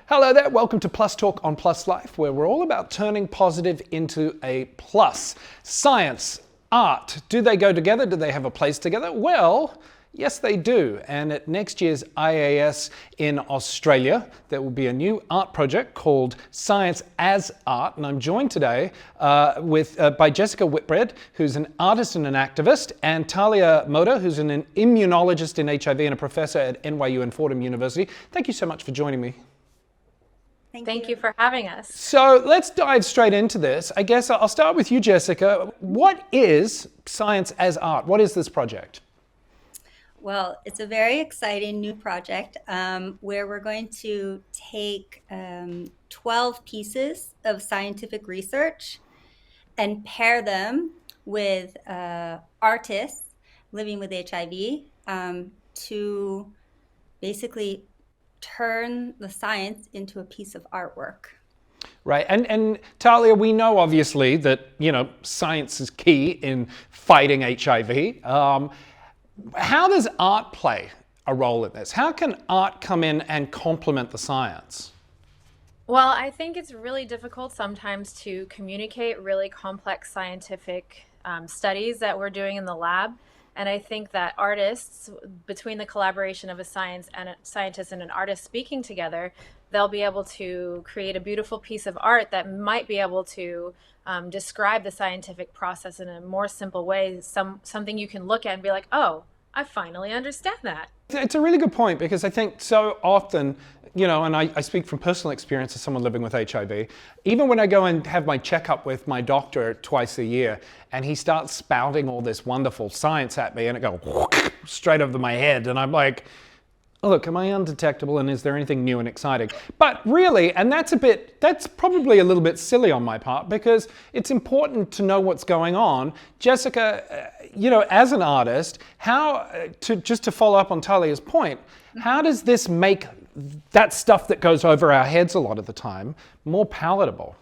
Hello there, welcome to Plus Talk on Plus Life, where we're all about turning positive into a plus. Science, art, do they go together? Do they have a place together? Well, yes they do. And at next year's IAS in Australia, there will be a new art project called Science as Art. And I'm joined today by Jessica Whitbread, who's an artist and an activist, and Talia Mota, who's an immunologist in HIV and a professor at NYU and Fordham University. Thank you so much for joining me. Thank you for having us. So let's dive straight into this. I guess I'll start with you, Jessica. What is Science as Art? What is this project? Well, it's a very exciting new project where we're going to take 12 pieces of scientific research and pair them with artists living with HIV to basically turn the science into a piece of artwork. Right, and Talia, we know obviously that, science is key in fighting HIV. How does art play a role in this? How can art come in and complement the science? Well, I think it's really difficult sometimes to communicate really complex scientific studies that we're doing in the lab. And I think that artists, between the collaboration of a scientist and an artist speaking together, they'll be able to create a beautiful piece of art that might be able to describe the scientific process in a more simple way, something you can look at and be like, oh, I finally understand that. It's a really good point, because I think so often, and I speak from personal experience as someone living with HIV, even when I go and have my checkup with my doctor twice a year, and he starts spouting all this wonderful science at me, and it goes straight over my head, and I'm like, oh, look, am I undetectable, and is there anything new and exciting? But really, and that's probably a little bit silly on my part, because it's important to know what's going on. Jessica, as an artist, just to follow up on Talia's point, how does this make that stuff that goes over our heads a lot of the time more palatable?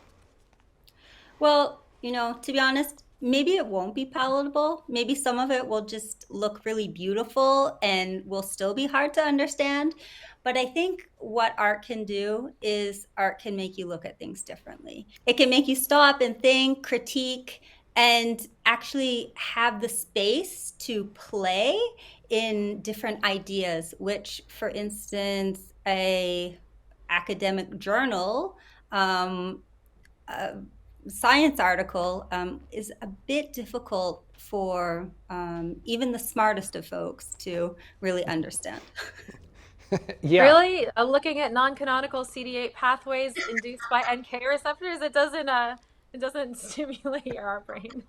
Well, to be honest, maybe it won't be palatable. Maybe some of it will just look really beautiful and will still be hard to understand. But I think what art can do is art can make you look at things differently. It can make you stop and think, critique, and actually have the space to play in different ideas, which, for instance, a academic journal, science article is a bit difficult for even the smartest of folks to really understand. Yeah. Really? Looking at non-canonical CD8 pathways induced by NK receptors, it doesn't stimulate your brain.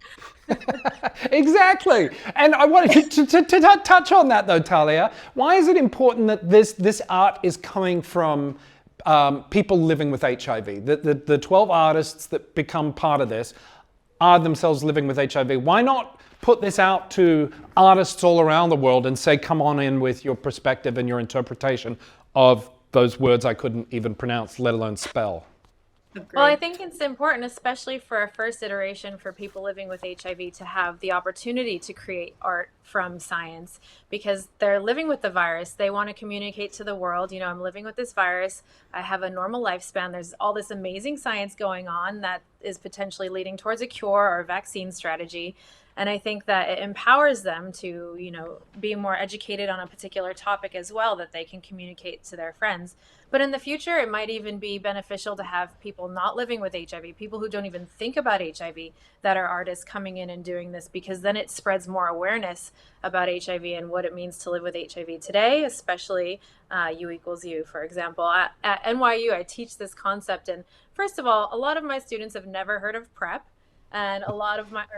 Exactly. And I wanted to touch on that though, Talia. Why is it important that this art is coming from people living with HIV? The 12 artists that become part of this are themselves living with HIV. Why not put this out to artists all around the world and say, come on in with your perspective and your interpretation of those words I couldn't even pronounce, let alone spell? Well, I think it's important, especially for a first iteration for people living with HIV, to have the opportunity to create art from science, because they're living with the virus. They want to communicate to the world, I'm living with this virus. I have a normal lifespan. There's all this amazing science going on that is potentially leading towards a cure or a vaccine strategy. And I think that it empowers them to, be more educated on a particular topic as well, that they can communicate to their friends. But in the future, it might even be beneficial to have people not living with HIV, people who don't even think about HIV, that are artists coming in and doing this, because then it spreads more awareness about HIV and what it means to live with HIV today, especially U equals U, for example. At NYU, I teach this concept. And first of all, a lot of my students have never heard of PrEP. And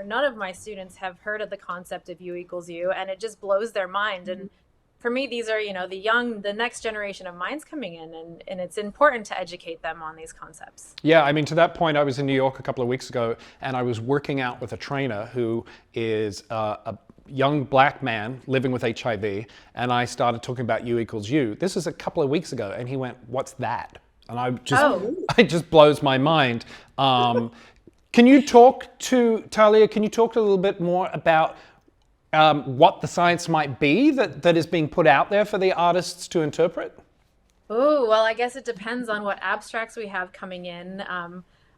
none of my students have heard of the concept of U equals U, and it just blows their mind. And for me, these are, the next generation of minds coming in, and it's important to educate them on these concepts. Yeah, to that point, I was in New York a couple of weeks ago, and I was working out with a trainer who is a young black man living with HIV, and I started talking about U equals U. This is a couple of weeks ago, and he went, "What's that?" And it just blows my mind. Can you talk to, Talia, a little bit more about what the science might be that is being put out there for the artists to interpret? Oh, well, I guess it depends on what abstracts we have coming in.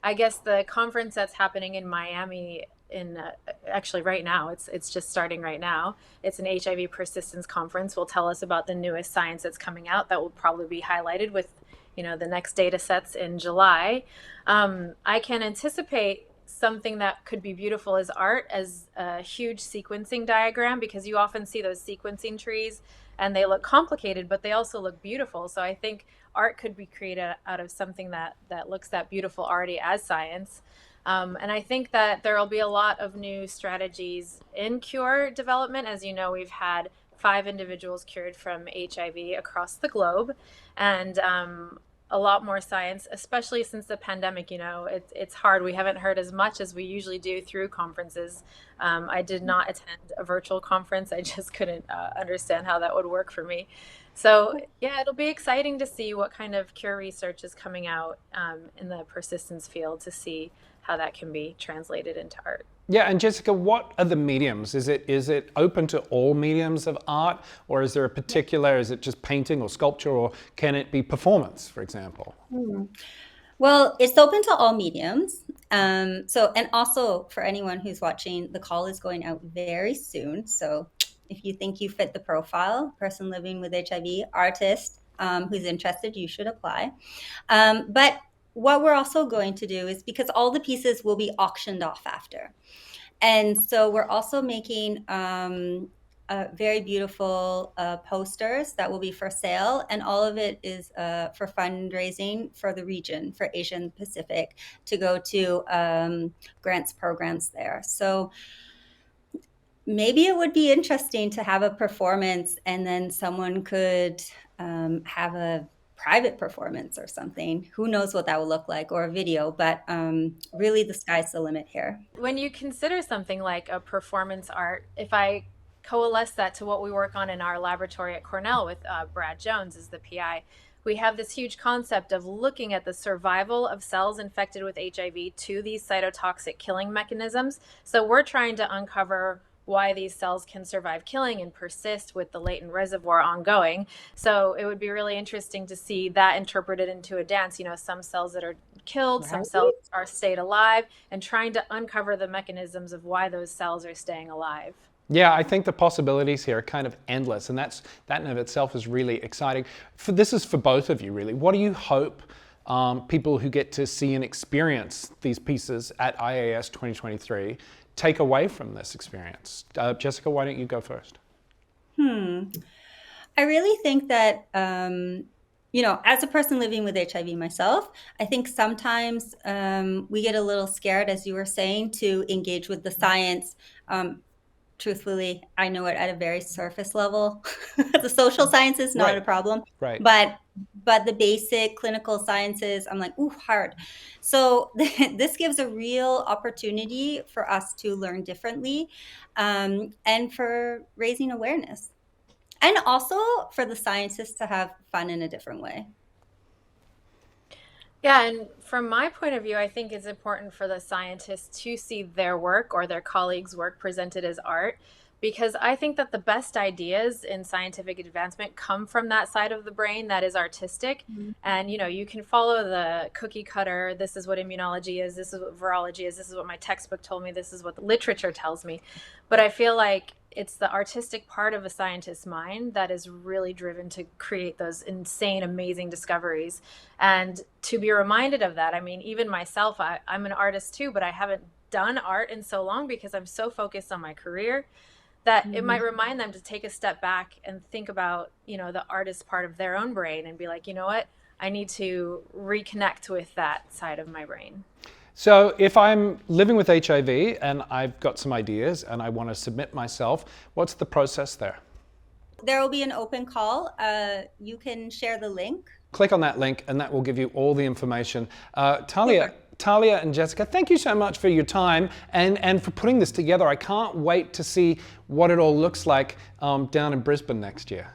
I guess the conference that's happening in Miami in actually right now, it's just starting right now. It's an HIV persistence conference. Will tell us about the newest science that's coming out that will probably be highlighted with, the next data sets in July. I can anticipate something that could be beautiful as art as a huge sequencing diagram, because you often see those sequencing trees and they look complicated, but they also look beautiful. So I think art could be created out of something that looks that beautiful already as science. And I think that there will be a lot of new strategies in cure development. As you know, we've had 5 individuals cured from HIV across the globe, and a lot more science, especially since the pandemic. It's hard. We haven't heard as much as we usually do through conferences. I did not attend a virtual conference. I just couldn't understand how that would work for me. So yeah, it'll be exciting to see what kind of cure research is coming out in the persistence field, to see how that can be translated into art. Yeah, and Jessica, what are the mediums? Is it open to all mediums of art, or is there a particular, is it just painting or sculpture, or can it be performance, for example? Well, it's open to all mediums. And also for anyone who's watching, the call is going out very soon. So if you think you fit the profile, person living with HIV, artist who's interested, you should apply. But what we're also going to do is, because all the pieces will be auctioned off after. And so we're also making very beautiful posters that will be for sale. And all of it is for fundraising for the region, for Asian Pacific, to go to grants programs there. So maybe it would be interesting to have a performance, and then someone could have a private performance or something. Who knows what that will look like, or a video, but really the sky's the limit here. When you consider something like a performance art, if I coalesce that to what we work on in our laboratory at Cornell with Brad Jones as the PI, we have this huge concept of looking at the survival of cells infected with HIV to these cytotoxic killing mechanisms. So we're trying to uncover why these cells can survive killing and persist with the latent reservoir ongoing. So it would be really interesting to see that interpreted into a dance. Some cells that are killed, some cells are stayed alive, and trying to uncover the mechanisms of why those cells are staying alive. Yeah, I think the possibilities here are kind of endless, and that in of itself is really exciting. This is for both of you, really. What do you hope people who get to see and experience these pieces at IAS 2023 take away from this experience? Jessica, why don't you go first? I really think that, as a person living with HIV myself, I think sometimes we get a little scared, as you were saying, to engage with the science. Truthfully, I know it at a very surface level. The social sciences, not a problem. Right. But the basic clinical sciences, I'm like, ooh, hard. So this gives a real opportunity for us to learn differently, and for raising awareness. And also for the scientists to have fun in a different way. Yeah, and from my point of view, I think it's important for the scientists to see their work or their colleagues' work presented as art, because I think that the best ideas in scientific advancement come from that side of the brain that is artistic. And you can follow the cookie cutter, this is what immunology is, this is what virology is, this is what my textbook told me, this is what the literature tells me. But I feel like it's the artistic part of a scientist's mind that is really driven to create those insane, amazing discoveries. And to be reminded of that, I mean, even myself, I'm an artist too, but I haven't done art in so long because I'm so focused on my career, that it might remind them to take a step back and think about, the artist part of their own brain, and be like, you know what, I need to reconnect with that side of my brain. So if I'm living with HIV and I've got some ideas and I want to submit myself, what's the process there? There will be an open call. You can share the link. Click on that link and that will give you all the information. Talia and Jessica, thank you so much for your time and for putting this together. I can't wait to see what it all looks like down in Brisbane next year.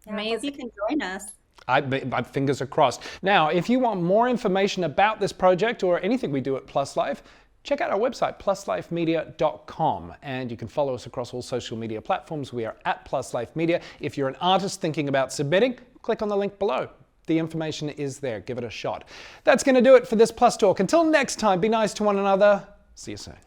Amazing. I hope you can join us. My fingers are crossed. Now, if you want more information about this project or anything we do at Plus Life, check out our website, pluslifemedia.com, and you can follow us across all social media platforms. We are at Plus Life Media. If you're an artist thinking about submitting, click on the link below. The information is there. Give it a shot. That's going to do it for this Plus Talk. Until next time, be nice to one another. See you soon.